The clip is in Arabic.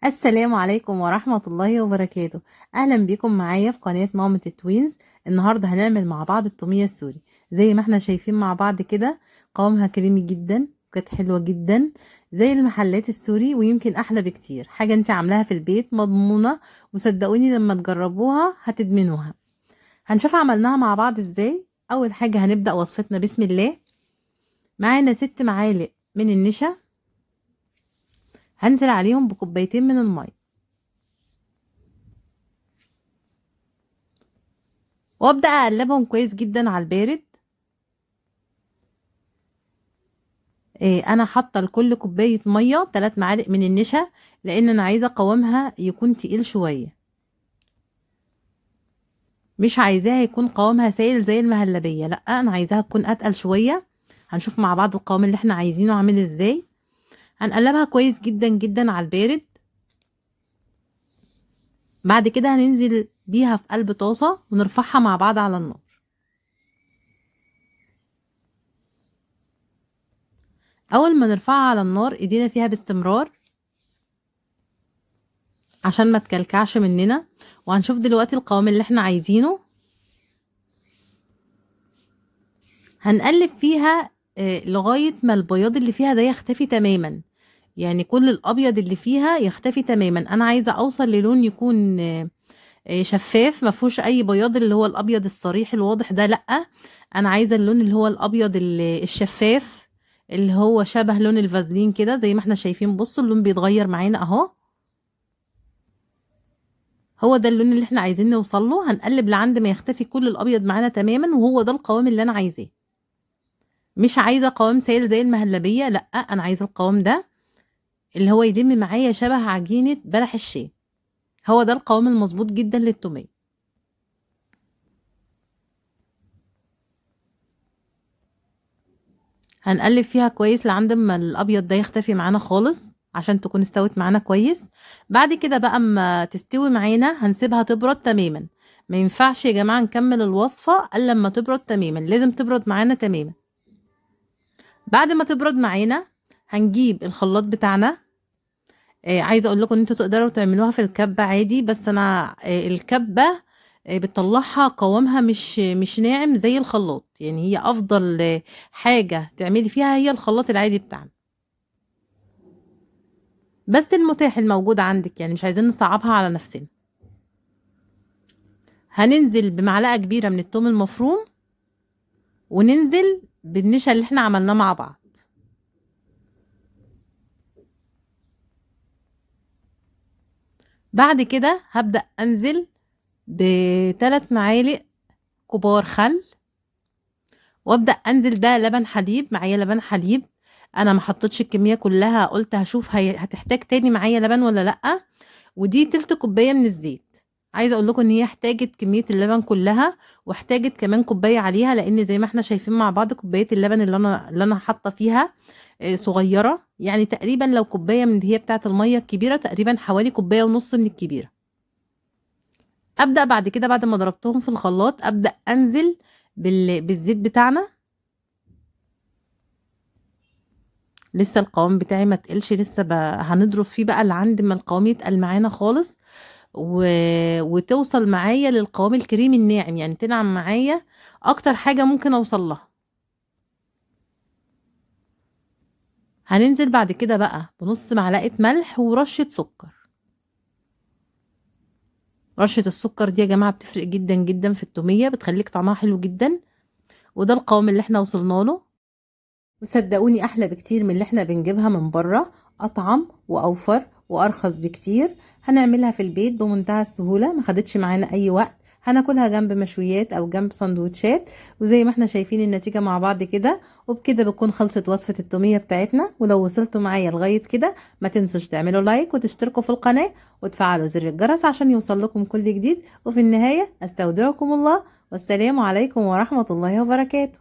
السلام عليكم ورحمة الله وبركاته. أهلا بكم معايا في قناة مامة التوينز. النهاردة هنعمل مع بعض التومية السوري زي ما احنا شايفين مع بعض كده. قوامها كريمي جدا وكانت حلوة جدا زي المحلات السوري، ويمكن أحلى بكتير. حاجة انت عاملاها في البيت مضمونة، وصدقوني لما تجربوها هتدمنوها. هنشوف عملناها مع بعض ازاي. أول حاجة هنبدأ وصفتنا بسم الله. معانا 6 معالق من النشا، هنزل عليهم بكوبايتين من المية وابدا اقلبهم كويس جدا على البارد. انا حاطه لكل كوبايه ميه 3 معالق من النشا، لان انا عايزه قوامها يكون تقيل شويه، مش عايزاها يكون قوامها سائل زي المهلبيه، لا انا عايزاها تكون اتقل شويه. هنشوف مع بعض القوام اللي احنا عايزينه عامل ازاي. هنقلبها كويس جدا جدا على البارد. بعد كده هننزل بيها في قلب طاسه ونرفعها مع بعض على النار. اول ما نرفعها على النار ايدينا فيها باستمرار عشان ما تكلكعش مننا. وهنشوف دلوقتي القوام اللي احنا عايزينه. هنقلب فيها لغاية ما البياض اللي فيها ده يختفي تماما، يعني كل الابيض اللي فيها يختفي تماما. انا عايزة اوصل للون يكون شفاف، ما فيهوش اي بياض اللي هو الابيض الصريح الواضح ده، لا انا عايزة اللون اللي هو الابيض الشفاف، اللي هو شبه لون الفازلين كده زي ما احنا شايفين. بصوا اللون بيتغير معانا اهو، هو ده اللون اللي احنا عايزين نوصل له. هنقلب لعند ما يختفي كل الابيض معانا تماما، وهو ده القوام اللي انا عايزاه. مش عايزه قوام سائل زي المهلبيه، لا انا عايزه القوام ده اللي هو يلم معايا شبه عجينه بلح الشاي. هو ده القوام المظبوط جدا للتوميه. هنقلب فيها كويس لعند ما الابيض ده يختفي معانا خالص عشان تكون استوت معانا كويس. بعد كده بقى اما تستوي معانا هنسيبها تبرد تماما. ما ينفعش يا جماعه نكمل الوصفه الا لما تبرد تماما، لازم تبرد معانا تماما. بعد ما تبرد معانا هنجيب الخلاط بتاعنا. عايزه اقول لكم ان انتوا تقدروا تعملوها في الكبه عادي، بس انا الكبه بتطلعها قوامها مش ناعم زي الخلاط، يعني هي افضل حاجه تعملي فيها هي الخلاط العادي بتاعنا، بس المتاح الموجود عندك، يعني مش عايزين نصعبها على نفسنا. هننزل بمعلقه كبيره من الثوم المفروم، وننزل بالنشا اللي احنا عملناه مع بعض. بعد كده هبدأ انزل ب3 معالق كبار خل، وابدا انزل. ده لبن حليب، معايا لبن حليب. انا ما حطيتش الكميه كلها، قلت هشوف هتحتاج تاني معايا لبن ولا لا. ودي تلت كوبايه من الزيت. عايزه اقول لكم ان هي احتاجت كميه اللبن كلها، واحتاجت كمان كوبايه عليها، لان زي ما احنا شايفين مع بعض كوبايه اللبن اللي انا حاطه فيها صغيره، يعني تقريبا لو كوبايه من اللي هي بتاعه الميه الكبيره تقريبا حوالي كوبايه ونص من الكبيره. ابدا بعد كده بعد ما ضربتهم في الخلاط ابدا انزل بالزيت بتاعنا. لسه القوام بتاعي ما تقلش، لسه هنضرب فيه بقى لعند ما القوام يتقل معانا خالص و... وتوصل معايا للقوام الكريمي الناعم، يعني تنعم معايا اكتر حاجة ممكن اوصل لها. هننزل بعد كده بقى بنص معلقة ملح ورشة سكر. رشة السكر دي يا جماعة بتفرق جدا جدا في التومية، بتخليك طعمها حلو جدا. وده القوام اللي احنا وصلنا له، وصدقوني احلى بكتير من اللي احنا بنجيبها من بره، اطعم واوفر وارخص بكتير. هنعملها في البيت بمنتهى السهولة، ما خدتش معانا اي وقت. هناكلها جنب مشويات او جنب سندوتشات، وزي ما احنا شايفين النتيجة مع بعض كده. وبكده بتكون خلصت وصفة التومية بتاعتنا. ولو وصلتوا معايا لغاية كده ما تنسوش تعملوا لايك وتشتركوا في القناة وتفعلوا زر الجرس عشان يوصل لكم كل جديد. وفي النهاية استودعكم الله، والسلام عليكم ورحمة الله وبركاته.